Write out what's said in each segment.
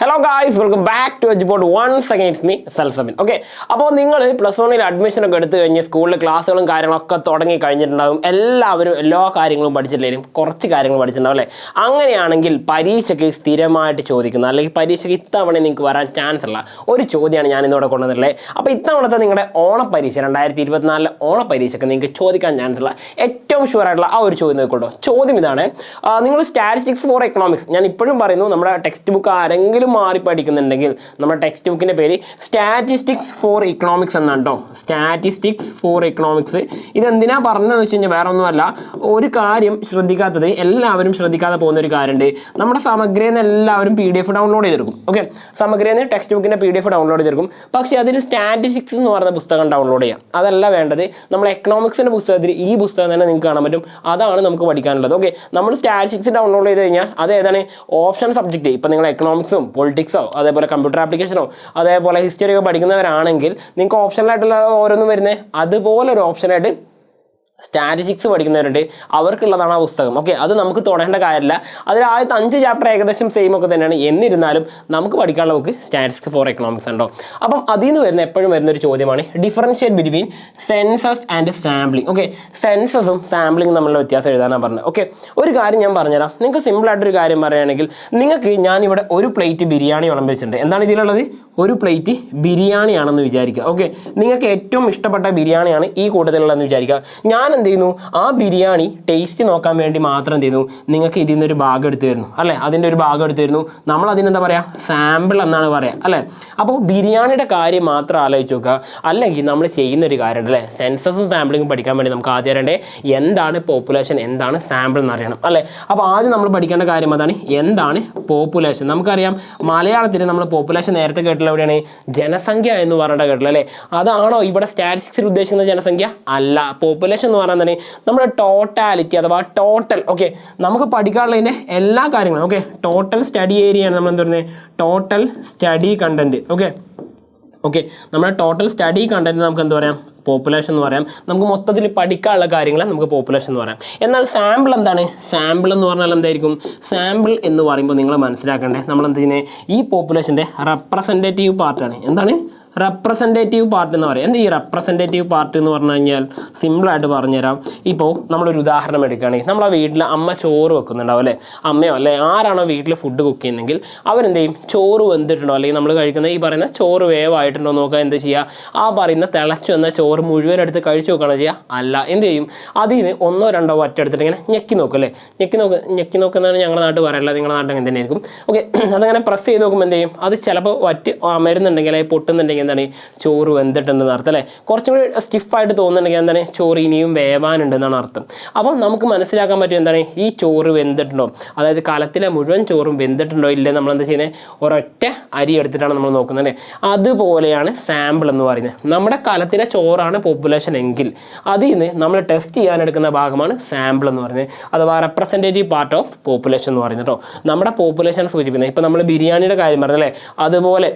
Hello guys, welcome back to Eduport once again it's me Salsabin. Okay, അപ്പോൾ നിങ്ങൾ +1 അഡ്മിഷനൊക്കെ എടുത്തു കഴിഞ്ഞ് സ്കൂളിൽ ക്ലാസ്സുകളും കാര്യങ്ങളൊക്കെ തുടങ്ങി കഴിഞ്ഞിട്ടുണ്ടാകും. എല്ലാവരും എല്ലാ കാര്യങ്ങളും പഠിച്ചിട്ടില്ലെങ്കിലും കുറച്ച് കാര്യങ്ങൾ പഠിച്ചിട്ടുണ്ടാവും അല്ലേ? അങ്ങനെയാണെങ്കിൽ പരീക്ഷയ്ക്ക് സ്ഥിരമായിട്ട് ചോദിക്കുന്ന അല്ലെങ്കിൽ പരീക്ഷയ്ക്ക് ഇത്തവണ നിങ്ങൾക്ക് വരാൻ ചാൻസ് ഉള്ള ഒരു ചോദ്യമാണ് ഞാൻ ഇന്നിവിടെ കൊണ്ടുവന്നിട്ടുള്ളത്. അപ്പോൾ ഇത്തവണത്തെ നിങ്ങളുടെ ഓണപ്പരീക്ഷ 2024 ഓണപ്പരീക്ഷയ്ക്ക് നിങ്ങൾക്ക് ചോദിക്കാൻ ചാൻസ് ഉള്ള ഏറ്റവും ഷുവറായിട്ടുള്ള ആ ഒരു ചോദ്യം നോക്കിക്കോട്ടോ. ചോദ്യം ഇതാണ്: നിങ്ങൾ സ്റ്റാറ്റിസ്റ്റിക്സ് ഫോർ എക്കണോമിക്സ്, ഞാൻ ഇപ്പോഴും പറയുന്നു, നമ്മുടെ ടെക്സ്റ്റ് ബുക്ക് ആരെങ്കിലും മാറി പഠിക്കുന്നുണ്ടെങ്കിൽ നമ്മുടെ ടെക്സ്റ്റ് ബുക്കിന്റെ പേര് സ്റ്റാറ്റിസ്റ്റിക്സ് ഫോർ ഇക്കണോമിക്സ് എന്നാണ് കേട്ടോ. Statistics four economics. ഇതെന്തിനാ പറഞ്ഞതെന്ന് വെച്ച് കഴിഞ്ഞാൽ വേറെ ഒന്നുമല്ല, ഒരു കാര്യം ശ്രദ്ധിക്കാത്തത്, എല്ലാവരും ശ്രദ്ധിക്കാതെ പോകുന്ന ഒരു കാര്യമുണ്ട്. നമ്മുടെ സമഗ്രയിൽ നിന്ന് എല്ലാവരും PDF ഡൗൺലോഡ് ചെയ്തെടുക്കും. ഓക്കെ, സമഗ്രയിൽ നിന്ന് ടെക്സ്റ്റ് ബുക്കിന്റെ PDF ഡൗൺലോഡ് ചെയ്തെടുക്കും. പക്ഷേ അതിൽ സ്റ്റാറ്റിസ്റ്റിക്സ് എന്ന് പറയുന്ന പുസ്തകം ഡൗൺലോഡ് ചെയ്യാം. അതല്ല വേണ്ടത്. നമ്മൾ എക്കണോമിക്സിന്റെ പുസ്തകത്തിൽ ഈ പുസ്തകം തന്നെ നിങ്ങൾക്ക് കാണാൻ പറ്റും. അതാണ് നമുക്ക് പഠിക്കാനുള്ളത്. ഓക്കെ, നമ്മൾ സ്റ്റാറ്റിസ്റ്റിക്സ് ഡൗൺലോഡ് ചെയ്ത് കഴിഞ്ഞാൽ അത് ഏതാണ് ഓപ്ഷൻ സബ്ജക്റ്റ്. ഇപ്പം നിങ്ങൾ എക്കണോമിക്സും പൊളിറ്റിക്സോ അതേപോലെ കമ്പ്യൂട്ടർ ആപ്ലിക്കേഷനോ അതേപോലെ ഹിസ്റ്ററിയോ പഠിക്കുന്നവരാണെങ്കിൽ നിങ്ങൾക്ക് ഓപ്ഷനിലായിട്ടുള്ള ഓരോന്നും വരുന്നത് അതുപോലെ ഒരു ഓപ്ഷനായിട്ട് സ്റ്റാറ്റിസ്റ്റിക്സ് പഠിക്കുന്നവരുണ്ട്, അവർക്കുള്ളതാണ് ആ പുസ്തകം. ഓക്കെ, അത് നമുക്ക് തുടങ്ങേണ്ട കാര്യമില്ല. അതിൽ ആദ്യത്തെ 5 ചാപ്റ്റർ ഏകദേശം സെയിം ഒക്കെ തന്നെയാണ്. എന്നിരുന്നാലും നമുക്ക് പഠിക്കാനുള്ള ബുക്ക് സ്റ്റാറ്റിസ്റ്റിക്സ് ഫോർ എക്കണോമിക്സ് ഉണ്ടോ. അപ്പം അതിൽ നിന്ന് വരുന്ന എപ്പോഴും വരുന്നൊരു ചോദ്യമാണ് differentiate between census and sampling. Okay, സെൻസസും സാമ്പിളിംഗും തമ്മിലുള്ള വ്യത്യാസം എഴുതാനാണ് പറഞ്ഞത്. ഓക്കെ, ഒരു കാര്യം ഞാൻ പറഞ്ഞുതരാം. നിങ്ങൾക്ക് സിമ്പിളായിട്ടൊരു കാര്യം പറയുകയാണെങ്കിൽ, നിങ്ങൾക്ക് ഞാനിവിടെ ഒരു പ്ലേറ്റ് ബിരിയാണി വിളമ്പി വെച്ചിട്ടുണ്ട്. എന്താണ് ഇതിലുള്ളത്? ഒരു പ്ലേറ്റ് ബിരിയാണിയാണെന്ന് വിചാരിക്കുക. ഓക്കെ, നിങ്ങൾക്ക് ഏറ്റവും ഇഷ്ടപ്പെട്ട ബിരിയാണിയാണ് ഈ കൂട്ടത്തിലുള്ളതെന്ന് വിചാരിക്കുക. ഞാൻ എന്ത് ചെയ്യുന്നു, ആ ബിരിയാണി ടേസ്റ്റ് നോക്കാൻ വേണ്ടി മാത്രം എന്ത് ചെയ്യുന്നു, നിങ്ങൾക്ക് ഇതിൽ നിന്നൊരു ഭാഗം എടുത്ത് തരുന്നു അല്ലേ? അതിൻ്റെ ഒരു ഭാഗം എടുത്ത് തരുന്നു. നമ്മൾ അതിനെന്താ പറയുക? സാമ്പിൾ എന്നാണ് പറയുക അല്ലേ? അപ്പോൾ ബിരിയാണിയുടെ കാര്യം മാത്രം ആലോചിച്ച് നോക്കുക. അല്ലെങ്കിൽ നമ്മൾ ചെയ്യുന്നൊരു കാര്യമുണ്ട് അല്ലേ, സെൻസസും സാമ്പിളിങ്ങും പഠിക്കാൻ വേണ്ടി നമുക്ക് ആദ്യം അറിയണ്ടേ എന്താണ് പോപ്പുലേഷൻ, എന്താണ് സാമ്പിൾ എന്ന് അറിയണം അല്ലേ? അപ്പോൾ ആദ്യം നമ്മൾ പഠിക്കേണ്ട കാര്യം അതാണ്, എന്താണ് പോപ്പുലേഷൻ. നമുക്കറിയാം മലയാളത്തിൽ നമ്മൾ പോപ്പുലേഷൻ നേരത്തെ കേട്ടില്ല, എവിടെയാണ്? ജനസംഖ്യ എന്ന് പറഞ്ഞിട്ട് കേട്ടില്ല അല്ലേ? അതാണോ ഇവിടെ സ്റ്റാറ്റിസ്റ്റിക്സിൽ ഉദ്ദേശിക്കുന്ന ജനസംഖ്യ? അല്ല. പോപ്പുലേഷൻ എന്ന് പറഞ്ഞാൽ നമ്മുടെ ടോട്ടാലിറ്റി അഥവാ ടോട്ടൽ. ഓക്കെ, നമുക്ക് പഠിക്കാനുള്ളതിൻ്റെ എല്ലാ കാര്യങ്ങളും. ഓക്കെ, ടോട്ടൽ സ്റ്റഡി ഏരിയയാണ് നമ്മൾ എന്താ പറയുന്നത്? Total study content. ഓക്കെ, നമ്മുടെ ടോട്ടൽ സ്റ്റഡി കണ്ടന്റ് നമുക്ക് എന്താ പറയാം? പോപ്പുലേഷൻ എന്ന് പറയാം. നമുക്ക് മൊത്തത്തിൽ പഠിക്കാനുള്ള കാര്യങ്ങൾ നമുക്ക് പോപ്പുലേഷൻ എന്ന് പറയാം. എന്നാൽ സാമ്പിൾ എന്താണ്? സാമ്പിൾ എന്ന് പറഞ്ഞാൽ എന്തായിരിക്കും? സാമ്പിൾ എന്ന് പറയുമ്പോൾ നിങ്ങൾ മനസ്സിലാക്കേണ്ടത്, നമ്മൾ എന്ത് ചെയ്യുന്നത്, ഈ പോപ്പുലേഷൻ്റെ റെപ്രസെൻറ്റേറ്റീവ് പാർട്ടാണ്. എന്താണ് റെപ്രസെൻറ്റേറ്റീവ് പാർട്ട് എന്ന് പറയുക? എന്താ ഈ റെപ്രസെൻറ്റേറ്റീവ് പാർട്ട് എന്ന് പറഞ്ഞു കഴിഞ്ഞാൽ സിമ്പിളായിട്ട് പറഞ്ഞുതരാം. ഇപ്പോൾ നമ്മളൊരു ഉദാഹരണം എടുക്കുകയാണെങ്കിൽ, നമ്മളെ വീട്ടിൽ അമ്മ ചോറ് വെക്കുന്നുണ്ടാവും അല്ലേ? അമ്മയോ അല്ലെ ആരാണോ വീട്ടിൽ ഫുഡ് കുക്ക് ചെയ്യുന്നെങ്കിൽ അവരെന്ത് ചെയ്യും? ചോറ് വെന്തിട്ടുണ്ടോ അല്ലെങ്കിൽ നമ്മൾ കഴിക്കുന്ന ഈ പറയുന്ന ചോറ് വേവായിട്ടുണ്ടോ നോക്കുക. എന്ത് ചെയ്യുക? ആ പറയുന്ന തിളച്ചു വന്ന ചോറ് മുഴുവൻ എടുത്ത് കഴിച്ചു നോക്കുകയാണോ ചെയ്യുക? അല്ല. എന്ത് ചെയ്യും? അതിന് 1-2 വറ്റ എടുത്തിട്ട് ഇങ്ങനെ ഞെക്കി നോക്കും അല്ലേ? ഞെക്കി നോക്കുന്നതാണ് ഞങ്ങളുടെ നാട്ടിൽ പറയാനുള്ളത്. നിങ്ങളുടെ നാട്ടിൽ അങ്ങനെ തന്നെ ആയിരിക്കും. ഓക്കെ, അതങ്ങനെ പ്രസ് ചെയ്ത് നോക്കുമ്പോൾ എന്ത് ചെയ്യും? അത് ചിലപ്പോൾ വറ്റ് അമരുന്നുണ്ടെങ്കിൽ അല്ലെങ്കിൽ പൊട്ടുന്നുണ്ടെങ്കിൽ എന്താണ്? ചോറ് വെന്തിട്ടുണ്ടെന്ന് അർത്ഥം അല്ലേ? കുറച്ചും കൂടി സ്റ്റിഫായിട്ട് തോന്നുന്നുണ്ടെങ്കിൽ എന്താണ്? ചോറ് ഇനിയും വേവാനുണ്ടെന്നാണ് അർത്ഥം. അപ്പം നമുക്ക് മനസ്സിലാക്കാൻ പറ്റും എന്താണ്? ഈ ചോറ് വെന്തിട്ടുണ്ടോ, അതായത് കലത്തിലെ മുഴുവൻ ചോറും വെന്തിട്ടുണ്ടോ ഇല്ലേ നമ്മൾ എന്താ ചെയ്യുന്നത്? ഒരൊറ്റ അരി എടുത്തിട്ടാണ് നമ്മൾ നോക്കുന്നത് അല്ലേ? അതുപോലെയാണ് സാമ്പിൾ എന്ന് പറയുന്നത്. നമ്മുടെ കലത്തിലെ ചോറാണ് പോപ്പുലേഷൻ എങ്കിൽ അതിൽ നിന്ന് നമ്മൾ ടെസ്റ്റ് ചെയ്യാനെടുക്കുന്ന ഭാഗമാണ് സാമ്പിൾ എന്ന് പറയുന്നത്, അഥവാ റെപ്രസെൻറ്റേറ്റീവ് പാർട്ട് ഓഫ് പോപ്പുലേഷൻ എന്ന് പറയുന്നത് കേട്ടോ. നമ്മുടെ പോപ്പുലേഷൻ സൂചിപ്പിക്കുന്നത്, ഇപ്പം നമ്മൾ ബിരിയാണിയുടെ കാര്യം പറഞ്ഞല്ലേ, അതുപോലെ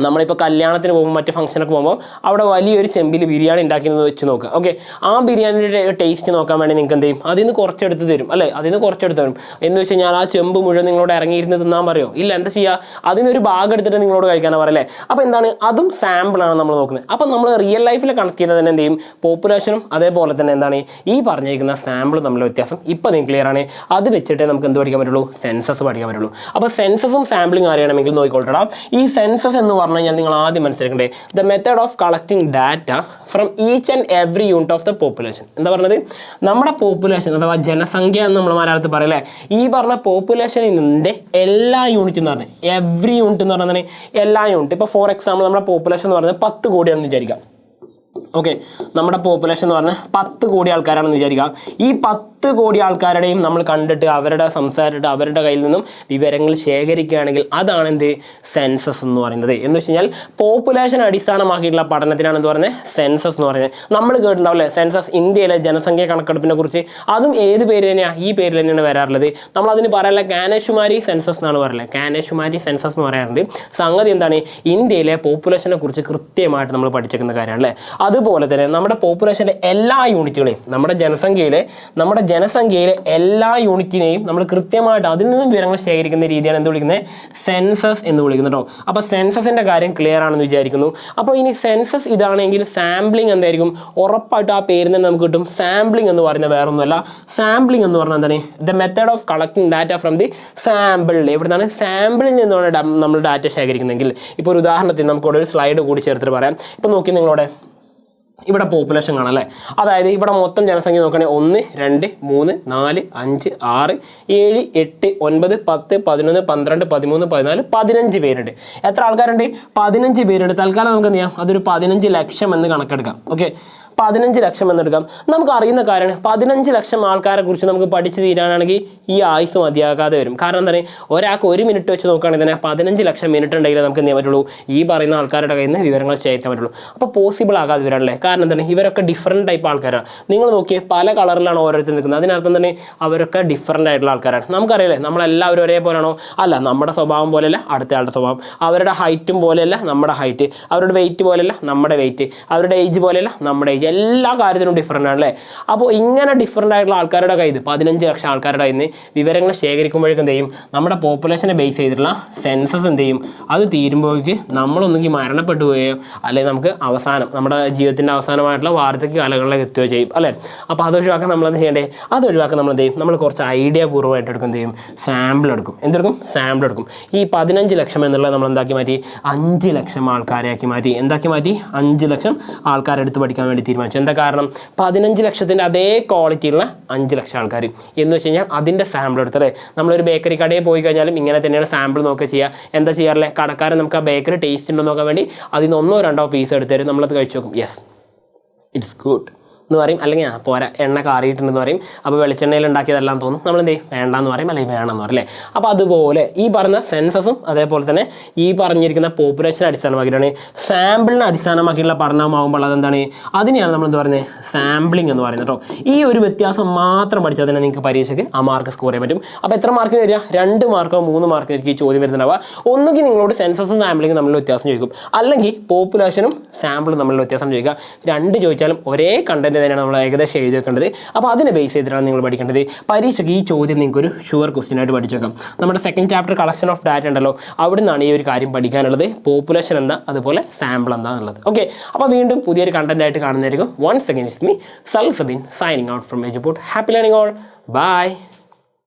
നമ്മളിപ്പോൾ കല്യാണത്തിന് പോകുമ്പോൾ മറ്റ് ഫംഗ്ഷനൊക്കെ പോകുമ്പോൾ അവിടെ വലിയൊരു ചെമ്പിൽ ബിരിയാണി ഉണ്ടാക്കിയെന്ന് വെച്ച് നോക്കുക. ഓക്കെ, ആ ബിരിയാണിയുടെ ടേസ്റ്റ് നോക്കാൻ വേണ്ടി നിങ്ങൾക്ക് എന്ത് ചെയ്യും? അതിൽ നിന്ന് കുറച്ചെടുത്ത് തരും അല്ലേ? അതിൽ നിന്ന് കുറച്ചെടുത്ത് തരും. എന്ന് വെച്ച് കഴിഞ്ഞാൽ ആ ചെമ്പ് മുഴുവൻ നിങ്ങളോട് ഇറങ്ങിയിരുന്ന് തിന്നാൻ പറയുമോ? ഇല്ല. എന്താ ചെയ്യുക? അതിനൊരു ഭാഗം എടുത്തിട്ട് നിങ്ങളോട് കഴിക്കാനാണ് പറയല്ലേ? അപ്പോൾ എന്താണ്? അതും സാമ്പിളാണ് നമ്മൾ നോക്കുന്നത്. അപ്പം നമ്മൾ റിയൽ ലൈഫിൽ കണക്ട് ചെയ്യുന്നത് തന്നെ എന്ത് ചെയ്യും? പോപ്പുലേഷനും അതേപോലെ തന്നെ എന്താണ് ഈ പറഞ്ഞിരിക്കുന്ന സാമ്പിളും തമ്മിലുള്ള വ്യത്യാസം ഇപ്പം നിങ്ങൾക്ക് ക്ലിയർ ആണ്. അത് വെച്ചിട്ടേ നമുക്ക് എന്ത് പഠിക്കാൻ പറ്റുള്ളൂ? സെൻസസ് പഠിക്കാൻ പറ്റുള്ളൂ. അപ്പോൾ സെൻസസും സാമ്പിളിങ് അറിയണമെങ്കിൽ നോക്കിക്കൊള്ളണം. ഈ സെൻസസ് എന്ന് പറഞ്ഞു കഴിഞ്ഞാൽ നിങ്ങൾ ആദ്യം മനസ്സിലാക്കണ്ടേ, the method of collecting data from each and every unit of the population. എന്താ പറഞ്ഞത്? നമ്മുടെ പോപ്പുലേഷൻ അഥവാ ജനസംഖ്യ എന്ന് നമ്മൾ മലയാളത്തിൽ പറയല്ലേ, ഈ പറഞ്ഞ പോപ്പുലേഷനിൻ്റെ എല്ലാ യൂണിറ്റ് എന്ന് പറഞ്ഞാൽ എവറി യൂണിറ്റ് എന്ന് പറഞ്ഞാൽ എല്ലാ യൂണിറ്റ്. ഇപ്പോൾ ഫോർ എക്സാമ്പിൾ നമ്മുടെ പോപ്പുലേഷൻ എന്ന് പറയുന്നത് 10 കോടിയാണെന്ന് വിചാരിക്കാം. ഓക്കെ, നമ്മുടെ പോപ്പുലേഷൻ എന്ന് പറഞ്ഞാൽ 10 കോടി ആൾക്കാരാണെന്ന് വിചാരിക്കാം. ഈ 10 കോടി ആൾക്കാരുടെയും നമ്മൾ കണ്ടിട്ട് അവരുടെ സംസാരിച്ചിട്ട് അവരുടെ കയ്യിൽ നിന്നും വിവരങ്ങൾ ശേഖരിക്കുകയാണെങ്കിൽ അതാണ് എന്ത്? സെൻസസ് എന്ന് പറയുന്നത്. എന്ന് വെച്ച് കഴിഞ്ഞാൽ പോപ്പുലേഷൻ അടിസ്ഥാനമാക്കിയിട്ടുള്ള പഠനത്തിനാണ് എന്ത് പറയുന്നത്? സെൻസസ് എന്ന് പറയുന്നത്. നമ്മൾ കേട്ടിട്ടുണ്ടാവില്ലേ സെൻസസ്, ഇന്ത്യയിലെ ജനസംഖ്യ കണക്കെടുപ്പിനെ കുറിച്ച്? അതും ഏത് പേര് തന്നെയാണ്? ഈ പേരിൽ തന്നെയാണ് വരാറുള്ളത്. നമ്മൾ അതിന് പറയാനുള്ള കാനേഷുമാരി സെൻസസ് എന്നാണ് പറയുന്നത്. കാനേഷുമാരി സെൻസസ് എന്ന് പറയാറുണ്ട്. സംഗതി എന്താണ്? ഇന്ത്യയിലെ പോപ്പുലേഷനെ കുറിച്ച് കൃത്യമായിട്ട് നമ്മൾ പഠിച്ചേക്കുന്ന കാര്യമാണ് അല്ലേ? അത് അതുപോലെ തന്നെ നമ്മുടെ പോപ്പുലേഷൻ്റെ എല്ലാ യൂണിറ്റുകളെയും നമ്മുടെ ജനസംഖ്യയിലെ എല്ലാ യൂണിറ്റിനെയും നമ്മൾ കൃത്യമായിട്ട് അതിൽ നിന്നും വിവരങ്ങൾ ശേഖരിക്കുന്ന രീതിയാണ് എന്ത് വിളിക്കുന്നത്, സെൻസസ് എന്ന് വിളിക്കുന്നത് കേട്ടോ. അപ്പോൾ സെൻസസിൻ്റെ കാര്യം ക്ലിയർ ആണെന്ന് വിചാരിക്കുന്നു. അപ്പോൾ ഇനി സെൻസസ് ഇതാണെങ്കിൽ സാമ്പിളിംഗ് എന്തായിരിക്കും, ഉറപ്പായിട്ടും ആ പേരിൽ നിന്ന് നമുക്ക് കിട്ടും. സാമ്പിളിംഗ് എന്ന് പറയുന്നത് വേറെ ഒന്നുമല്ല. സാമ്പിളിംഗ് എന്ന് പറഞ്ഞാൽ എന്താണ്, the method of collecting data from the sample. എവിടുന്നാണ്, സാമ്പിളിൽ നിന്നാണ് നമ്മൾ ഡാറ്റ ശേഖരിക്കുന്നതെങ്കിൽ, ഇപ്പോൾ ഒരു ഉദാഹരണത്തിന് നമുക്ക് ഇവിടെ ഒരു സ്ലൈഡ് കൂടി ചേർത്തിട്ട് പറയാം. ഇപ്പോൾ നോക്കി നിങ്ങളോടെ ഇവിടെ പോപ്പുലേഷൻ കാണാം അല്ലേ. അതായത് ഇവിടെ മൊത്തം ജനസംഖ്യ നോക്കുകയാണെങ്കിൽ 1, 2, 3, 4, 5, 6, 7, 8, 9, 10, 11, 12, 13, 14, 15 പേരുണ്ട്. എത്ര ആൾക്കാരുണ്ട്, 15 പേരുണ്ട്. തൽക്കാലം നമുക്ക് എന്ത് ചെയ്യാം, അതൊരു 15 ലക്ഷം എന്ന് കണക്കെടുക്കാം. ഓക്കെ, 15 ലക്ഷം എന്നെടുക്കാം. നമുക്ക് അറിയുന്ന കാര്യമാണ്, 15 ലക്ഷം ആൾക്കാരെ കുറിച്ച് നമുക്ക് പഠിച്ചു തീരാനാണെങ്കിൽ ഈ ആയുസ് മതിയാകാതെ വരും. കാരണം എന്താണ്, ഒരാൾക്ക് 1 മിനിറ്റ് വെച്ച് നോക്കുകയാണെങ്കിൽ തന്നെ 15 ലക്ഷം മിനിറ്റ് ഉണ്ടെങ്കിൽ നമുക്ക് എന്ത് ചെയ്യാൻ പറ്റുള്ളൂ, ഈ പറയുന്ന ആൾക്കാരുടെ കയ്യിൽ നിന്ന് വിവരങ്ങൾ ശേഖരിക്കാൻ പറ്റുള്ളൂ. അപ്പോൾ പോസിബിൾ ആകാതെ വരാനല്ലേ. കാരണം എന്താണ്, ഇവരൊക്കെ ഡിഫറൻറ്റ് ടൈപ്പ് ആൾക്കാരാണ്. നിങ്ങൾ നോക്കിയേ, പല കളറിലാണ് ഓരോരുത്തർ നിൽക്കുന്നത്. അതിനർത്ഥം തന്നെ അവരൊക്കെ ഡിഫറൻ്റ് ആയിട്ടുള്ള ആൾക്കാരാണ്. നമുക്കറിയില്ലേ, നമ്മളെല്ലാവരും ഒരേപോലെയാണോ, അല്ല. നമ്മുടെ സ്വഭാവം പോലെയല്ല അടുത്ത ആളുടെ സ്വഭാവം, അവരുടെ ഹൈറ്റും പോലെയല്ല നമ്മുടെ ഹൈറ്റ്, അവരുടെ വെയിറ്റ് പോലെയല്ല നമ്മുടെ വെയിറ്റ്, അവരുടെ ഏജ് പോലെയല്ല നമ്മുടെ ഏജ്, എല്ലാ കാര്യത്തിലും ഡിഫറൻ്റ് ആണല്ലേ. അപ്പോൾ ഇങ്ങനെ ഡിഫറൻ്റ് ആയിട്ടുള്ള ആൾക്കാരുടെ കയ്യിൽ 15 ലക്ഷം ആൾക്കാരുടെ കയ്യിൽ നിന്ന് വിവരങ്ങൾ ശേഖരിക്കുമ്പോഴേക്കും എന്ത് ചെയ്യും, നമ്മുടെ പോപ്പുലേഷനെ ബേസ് ചെയ്തിട്ടുള്ള സെൻസസ് എന്ത് ചെയ്യും, അത് തീരുമ്പോഴേക്ക് നമ്മളൊന്നെങ്കിൽ മരണപ്പെട്ടു പോവുകയോ അല്ലെങ്കിൽ നമുക്ക് അവസാനം നമ്മുടെ ജീവിതത്തിൻ്റെ അവസാനമായിട്ടുള്ള വാർദ്ധക്യ കാലങ്ങളിലേക്ക് എത്തുകയോ ചെയ്യും അല്ലേ. അപ്പോൾ അതൊഴിവാക്കാൻ നമ്മളെന്ത് ചെയ്യേണ്ടേ, അതൊഴിവാക്കാൻ നമ്മൾ എന്ത് ചെയ്യും, നമ്മൾ കുറച്ച് ഐഡിയ പൂർവ്വമായിട്ട് എടുക്കും, എന്ത് ചെയ്യും, സാമ്പിൾ എടുക്കും. എന്തെടുക്കും, സാമ്പിൾ എടുക്കും. ഈ 15 ലക്ഷം എന്നുള്ളത് നമ്മൾ എന്താക്കി മാറ്റി, 5 ലക്ഷം ആൾക്കാരെയാക്കി മാറ്റി. എന്താക്കി മാറ്റി, 5 ലക്ഷം ആൾക്കാരെടുത്ത് പഠിക്കാൻ വേണ്ടി തീരുമാനിച്ചു. എന്താ കാരണം, 15 ലക്ഷത്തിൻ്റെ അതേ ക്വാളിറ്റിയുള്ള 5 ലക്ഷം ആൾക്കാർ എന്ന് വെച്ച് കഴിഞ്ഞാൽ അതിൻ്റെ സാമ്പിൾ എടുത്തല്ലേ. നമ്മളൊരു ബേക്കറി കടയിൽ പോയി കഴിഞ്ഞാലും ഇങ്ങനെ തന്നെയാണ് സാമ്പിൾ നോക്കുക ചെയ്യുക. എന്താ ചെയ്യാറില്ലേ, കടക്കാരൻ നമുക്ക് ആ ബേക്കറി ടേസ്റ്റ് ഉണ്ടോ നോക്കാൻ വേണ്ടി അതിൽ നിന്ന് 1 or 2 പീസ് എടുത്ത് തരും. നമ്മളത് കഴിച്ച് നോക്കും, യെസ് ഇറ്റ്സ് ഗുഡ് എന്ന് പറയും, അല്ലെങ്കിൽ പോരാ എണ്ണ കാറിയിട്ടുണ്ടെന്ന് പറയും. അപ്പോൾ വെളിച്ചെണ്ണയിൽ ഉണ്ടാക്കിയതെല്ലാം തോന്നും, നമ്മൾ എന്ത് ചെയ്യും, വേണ്ടാന്ന് പറയും, അല്ലെങ്കിൽ വേണമെന്ന് പറയും അല്ലേ. അപ്പോൾ അതുപോലെ ഈ പറഞ്ഞ സെൻസസും അതേപോലെ തന്നെ ഈ പറഞ്ഞിരിക്കുന്ന പോപ്പുലേഷൻ അടിസ്ഥാനമാക്കിയിട്ടാണ്, സാമ്പിളിനെ അടിസ്ഥാനമാക്കിയുള്ള പഠനമാകുമ്പോൾ അതെന്താണ്, അതിനെയാണ് നമ്മൾ എന്താ പറയുന്നത്, സാമ്പിളിംഗ് എന്ന് പറയുന്നത് കേട്ടോ. ഈ ഒരു വ്യത്യാസം മാത്രം പഠിച്ചാൽ തന്നെ നിങ്ങൾക്ക് പരീക്ഷയ്ക്ക് ആ മാർക്ക് സ്കോർ ചെയ്യാൻ പറ്റും. അപ്പോൾ എത്ര മാർക്കിന് വരിക, 2 മാർക്കോ 3 മാർക്കിനായിരിക്കും ഈ ചോദ്യം വരുന്നുണ്ടാവുക. ഒന്നുകിൽ നിങ്ങളോട് സെൻസസും സാമ്പിളിംഗും തമ്മിലുള്ള വ്യത്യാസം ചോദിക്കും, അല്ലെങ്കിൽ പോപ്പുലേഷനും സാമ്പിളും തമ്മിലുള്ള വ്യത്യാസം ചോദിക്കുക. 2 ചോദിച്ചാലും ഒരേ കണ്ടന്റ് തന്നെയാണ് നമ്മൾ ഏകദേശം എഴുതി വെക്കേണ്ടത്. അപ്പോൾ അതിനെ ബേസ് ചെയ്തിട്ടാണ് നിങ്ങൾ പഠിക്കേണ്ടത്. പരീക്ഷയ്ക്ക് ഈ ചോദ്യം നിങ്ങൾക്ക് ഒരു ഷുവർ ക്വസ്റ്റ്യൻ ആയിട്ട് പഠിച്ചു വെക്കാം. നമ്മുടെ second chapter collection of data ഉണ്ടല്ലോ, അവിടെ നിന്നാണ് ഈ ഒരു കാര്യം പഠിക്കാനുള്ളത്. പോപ്പുലേഷൻ എന്താ, അതുപോലെ സാമ്പിൾ എന്താണെന്നുള്ളത്. ഓക്കെ, അപ്പോൾ വീണ്ടും പുതിയൊരു കണ്ടന്റ് ആയിട്ട് കാണുന്നതായിരിക്കും. Once again it's me Salsabin signing out from Eduport. Happy learning all, by.